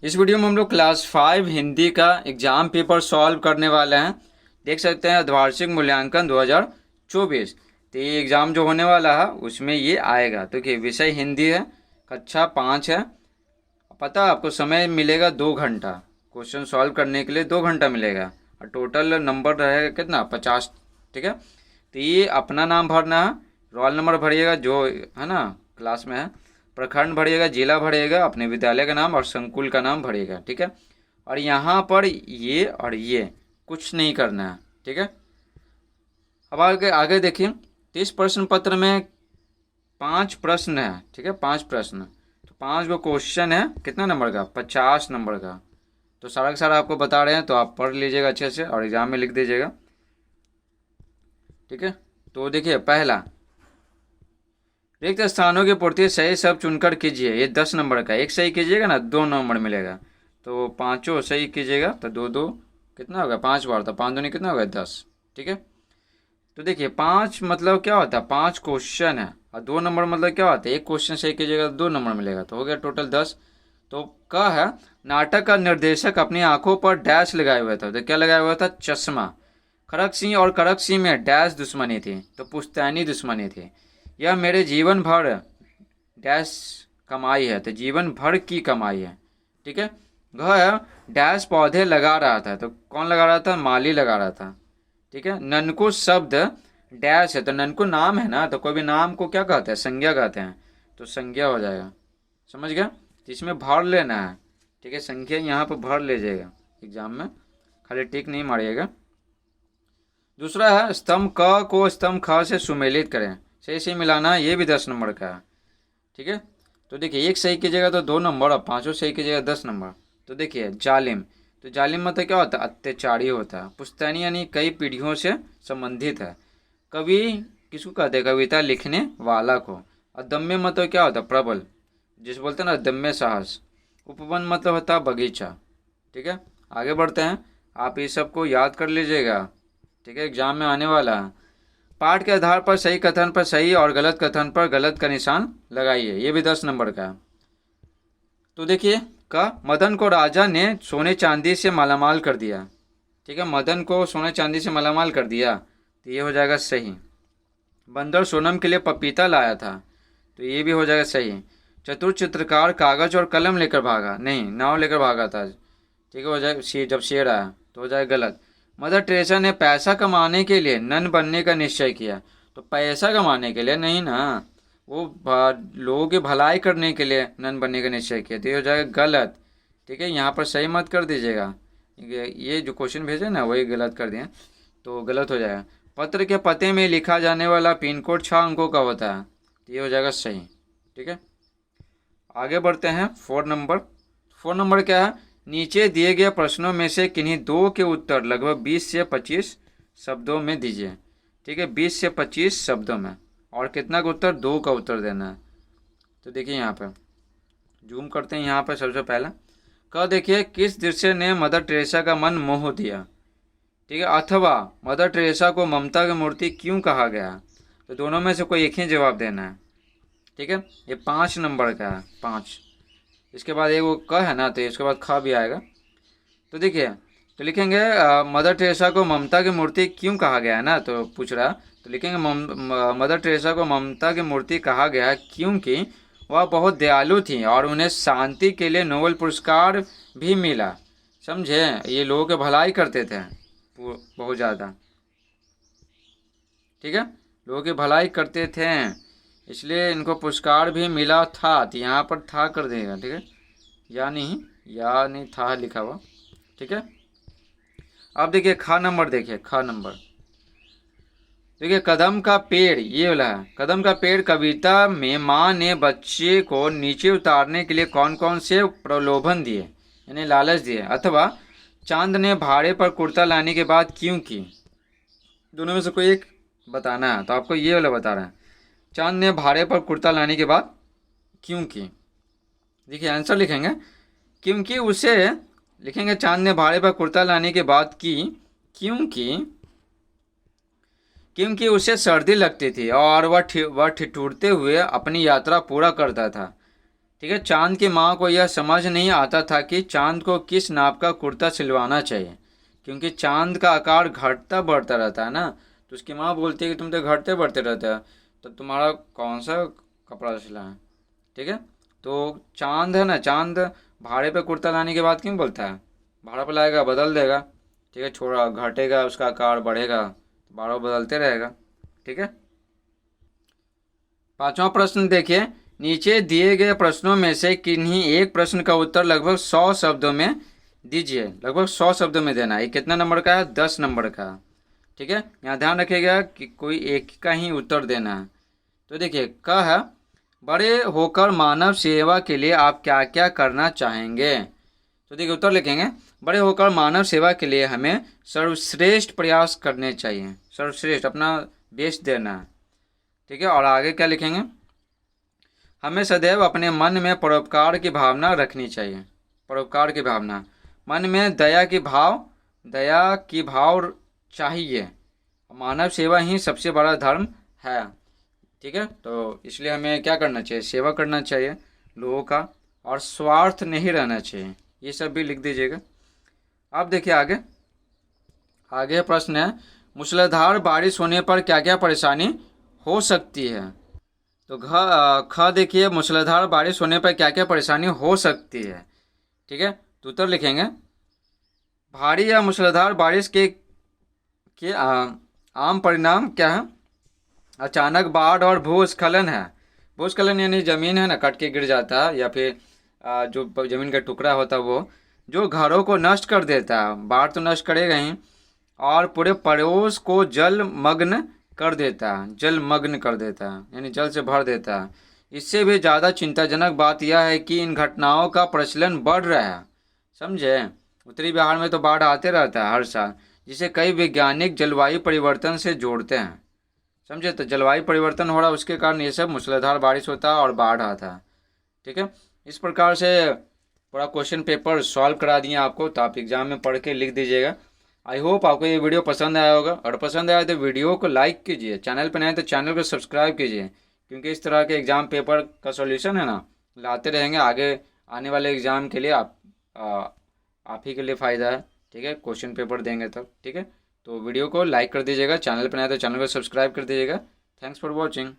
इस वीडियो में हम लोग क्लास 5 हिंदी का एग्जाम पेपर सॉल्व करने वाले हैं। देख सकते हैं अर्धवार्षिक मूल्यांकन 2024। तो ये एग्ज़ाम जो होने वाला है उसमें ये आएगा। तो कि विषय हिंदी है, कक्षा 5 है। पता है आपको समय मिलेगा 2 घंटा, क्वेश्चन सॉल्व करने के लिए 2 घंटा मिलेगा और टोटल नंबर रहेगा कितना 50। ठीक है, तो ये अपना नाम भरना है, रोल नंबर भरिएगा जो है ना क्लास में है, प्रखंड भरिएगा, जिला भरिएगा, अपने विद्यालय का नाम और संकुल का नाम भरिएगा। ठीक है, और यहाँ पर ये और ये कुछ नहीं करना है। ठीक है, अब आगे आगे देखिए। तो इस प्रश्न पत्र में 5 प्रश्न है। ठीक है, 5 प्रश्न, तो 5 गो क्वेश्चन है। कितना नंबर का? 50 नंबर का। तो सारा का सारा आपको बता रहे हैं, तो आप पढ़ लीजिएगा अच्छे से और एग्जाम में लिख दीजिएगा। ठीक है, तो देखिए पहला, रिक्त स्थानों की पूर्ति सही सब चुनकर कीजिए। ये 10 नंबर का, एक सही कीजिएगा ना 2 नंबर मिलेगा। तो पाँचों सही कीजिएगा तो 2 2 कितना होगा? 5 बार, तो 5 दूनी कितना होगा? 10। ठीक है, तो देखिए 5 मतलब क्या होता है? 5 क्वेश्चन है और 2 नंबर मतलब क्या होता है? एक क्वेश्चन सही कीजिएगा तो 2 नंबर मिलेगा, तो हो गया टोटल 10। तो क्या है? नाटक का निर्देशक अपनी आंखों पर डैश लगाए हुआ था। तो क्या लगाया हुआ था? चश्मा। खड़क सिंह और कड़क सिंह में डैश दुश्मनी थी, तो पुश्तैनी दुश्मनी थी। यह मेरे जीवन भर डैश कमाई है, तो जीवन भर की कमाई है। ठीक है, वह डैश पौधे लगा रहा था, तो कौन लगा रहा था? माली लगा रहा था। ठीक है, ननको शब्द डैश है, तो ननको नाम है ना, तो कोई भी नाम को क्या कहते हैं? संज्ञा कहते हैं, तो संज्ञा हो जाएगा। समझ गया? तो इसमें भर लेना है। ठीक है, संख्या यहाँ पर भर लीजिएगा एग्जाम में, खाली टिक नहीं मारिएगा। दूसरा है स्तंभ क को स्तंभ ख से सुमेलित करें। सही सही मिलाना, ये भी 10 नंबर का है। ठीक है, तो देखिए एक सही कीजिएगा तो 2 नंबर और पाँचों सही कीजिएगा 10 नंबर। तो देखिए जालिम, तो जालिम मतलब क्या होता है? अत्याचारी होता है। पुश्तैनी यानी कई पीढ़ियों से संबंधित है। कवि किसको कहते हैं? कविता लिखने वाला को। अदम्य मतलब क्या होता है? प्रबल, जिसे बोलते हैं ना अदम्य साहस। उपवन मतलब होता है बगीचा। ठीक है, आगे बढ़ते हैं। आप ये सबको याद कर लीजिएगा। ठीक है, एग्जाम में आने वाला है। पाठ के आधार पर सही कथन पर सही और गलत कथन पर गलत का निशान लगाइए। ये भी 10 नंबर का है। तो देखिए का मदन को राजा ने सोने चांदी से मालामाल कर दिया। ठीक है, मदन को सोने चांदी से मालामाल कर दिया, तो ये हो जाएगा सही। बंदर सोनम के लिए पपीता लाया था, तो ये भी हो जाएगा सही। चतुर चित्रकार कागज और कलम लेकर भागा, नहीं नाव लेकर भागा था। ठीक है, हो जाएगा शेर, जब शेर आया तो हो जाएगा गलत। मदर टेरेसा ने पैसा कमाने के लिए नन बनने का निश्चय किया, तो पैसा कमाने के लिए नहीं ना, वो लोगों की भलाई करने के लिए नन बनने का निश्चय किया, तो ये हो जाएगा गलत। ठीक है, यहाँ पर सही मत कर दीजिएगा, ये जो क्वेश्चन भेजे ना वही गलत कर दिए, तो गलत हो जाएगा। पत्र के पते में लिखा जाने वाला पिन कोड 6 अंकों का होता है, तो ये हो जाएगा सही। ठीक है, आगे बढ़ते हैं। 4 नंबर क्या है? नीचे दिए गए प्रश्नों में से किन्हीं 2 के उत्तर लगभग 20 से 25 शब्दों में दीजिए। ठीक है, 20 से 25 शब्दों में, और कितना का उत्तर? 2 का उत्तर देना है। तो देखिए यहाँ पर जूम करते हैं। यहाँ पर सबसे पहला कह देखिए, किस दृश्य ने मदर टेरेसा का मन मोह दिया? ठीक है, अथवा मदर टेरेसा को ममता की मूर्ति क्यों कहा गया? तो दोनों में से कोई एक ही जवाब देना है। ठीक है, ये 5 नंबर का है, 5। इसके बाद एक वो क है ना, तो इसके बाद ख भी आएगा। तो देखिए, तो लिखेंगे मदर टेरेसा को ममता की मूर्ति क्यों कहा गया है ना, तो पूछ रहा, तो लिखेंगे मदर टेरेसा को ममता की मूर्ति कहा गया है क्योंकि वह बहुत दयालु थी और उन्हें शांति के लिए नोबेल पुरस्कार भी मिला। समझे? ये लोगों की भलाई करते थे बहुत ज़्यादा। ठीक है, लोगों की भलाई करते थे, इसलिए इनको पुरस्कार भी मिला था, तो यहाँ पर था कर देगा। ठीक है, या नहीं था लिखा हुआ। ठीक है, अब देखिए ख नंबर, देखिए ख नंबर, देखिए कदम का पेड़, ये वाला है। कदम का पेड़ कविता में माँ ने बच्चे को नीचे उतारने के लिए कौन कौन से प्रलोभन दिए, यानी लालच दिए? अथवा चांद ने भाड़े पर कुर्ता लाने के बाद क्यों की? दोनों में से कोई एक बताना है, तो आपको ये वाला बता रहा है। चांद ने भाड़े पर कुर्ता लाने के बाद क्यों की? देखिए आंसर लिखेंगे, क्योंकि उसे, लिखेंगे चांद ने भाड़े पर कुर्ता लाने के बाद की, क्योंकि उसे सर्दी लगती थी और वह ठिठुरते हुए अपनी यात्रा पूरा करता था। ठीक है। चांद की माँ को यह समझ नहीं आता था कि चांद को किस नाप का कुर्ता सिलवाना चाहिए, क्योंकि चांद का आकार घटता बढ़ता रहता है ना। तो उसकी माँ बोलती है कि तुम तो घटते बढ़ते रहते हो, तो तुम्हारा कौन सा कपड़ा सिला है। ठीक है। तो चांद है ना, चांद भाड़े पे कुर्ता लाने के बाद क्यों बोलता है, भाड़ा पे लाएगा बदल देगा। ठीक है, छोड़ा घटेगा उसका आकार बढ़ेगा, भाड़ा बदलते रहेगा। ठीक है। पांचवा प्रश्न देखिए, नीचे दिए गए प्रश्नों में से किन्हीं एक प्रश्न का उत्तर लगभग 100 शब्दों में दीजिए। लगभग 100 शब्दों में देना है। ये कितना नंबर का है, 10 नंबर का। ठीक है, यहाँ ध्यान रखिएगा कि कोई एक का ही उत्तर देना है। तो देखिए, क है, बड़े होकर मानव सेवा के लिए आप क्या क्या करना चाहेंगे। तो देखिए उत्तर लिखेंगे, बड़े होकर मानव सेवा के लिए हमें सर्वश्रेष्ठ प्रयास करने चाहिए। सर्वश्रेष्ठ अपना बेस्ट देना है। ठीक है, और आगे क्या लिखेंगे, हमें सदैव अपने मन में परोपकार की भावना रखनी चाहिए। परोपकार की भावना, मन में दया की भाव चाहिए। मानव सेवा ही सबसे बड़ा धर्म है। ठीक है, तो इसलिए हमें क्या करना चाहिए, सेवा करना चाहिए लोगों का, और स्वार्थ नहीं रहना चाहिए। ये सब भी लिख दीजिएगा। अब देखिए आगे, आगे प्रश्न है, मूसलाधार बारिश होने पर क्या क्या परेशानी हो सकती है। तो ख देखिए, मूसलाधार बारिश होने पर क्या क्या परेशानी हो सकती है। ठीक है, तो उत्तर लिखेंगे, भारी या मूसलाधार बारिश के आम परिणाम क्या है, अचानक बाढ़ और भूस्खलन है। भूस्खलन यानी ज़मीन है ना कट के गिर जाता है, या फिर जो ज़मीन का टुकड़ा होता है वो जो घरों को नष्ट कर देता है। बाढ़ तो नष्ट करेगा ही, और पूरे पड़ोस को जलमग्न कर देता है। जलमग्न कर देता है यानी जल से भर देता है। इससे भी ज़्यादा चिंताजनक बात यह है कि इन घटनाओं का प्रचलन बढ़ रहा है। समझे, उत्तरी बिहार में तो बाढ़ आते रहता है हर साल, जिसे कई वैज्ञानिक जलवायु परिवर्तन से जोड़ते हैं। समझे, तो जलवायु परिवर्तन हो रहा है, उसके कारण ये सब मूसलाधार बारिश होता है और बाढ़ आता है। ठीक है, इस प्रकार से पूरा क्वेश्चन पेपर सॉल्व करा दिए आपको, तो आप एग्जाम में पढ़ के लिख दीजिएगा। आई होप आपको ये वीडियो पसंद आया होगा, और पसंद आया तो वीडियो को लाइक कीजिए, चैनल पर नए तो चैनल को सब्सक्राइब कीजिए, क्योंकि इस तरह के एग्ज़ाम पेपर का सॉल्यूशन है ना लाते रहेंगे आगे आने वाले एग्ज़ाम के लिए। आप ही के लिए फ़ायदा है। ठीक है, क्वेश्चन पेपर देंगे तब। ठीक है, तो वीडियो को लाइक कर दीजिएगा, चैनल पर नए तो चैनल को सब्सक्राइब कर दीजिएगा। Thanks for watching.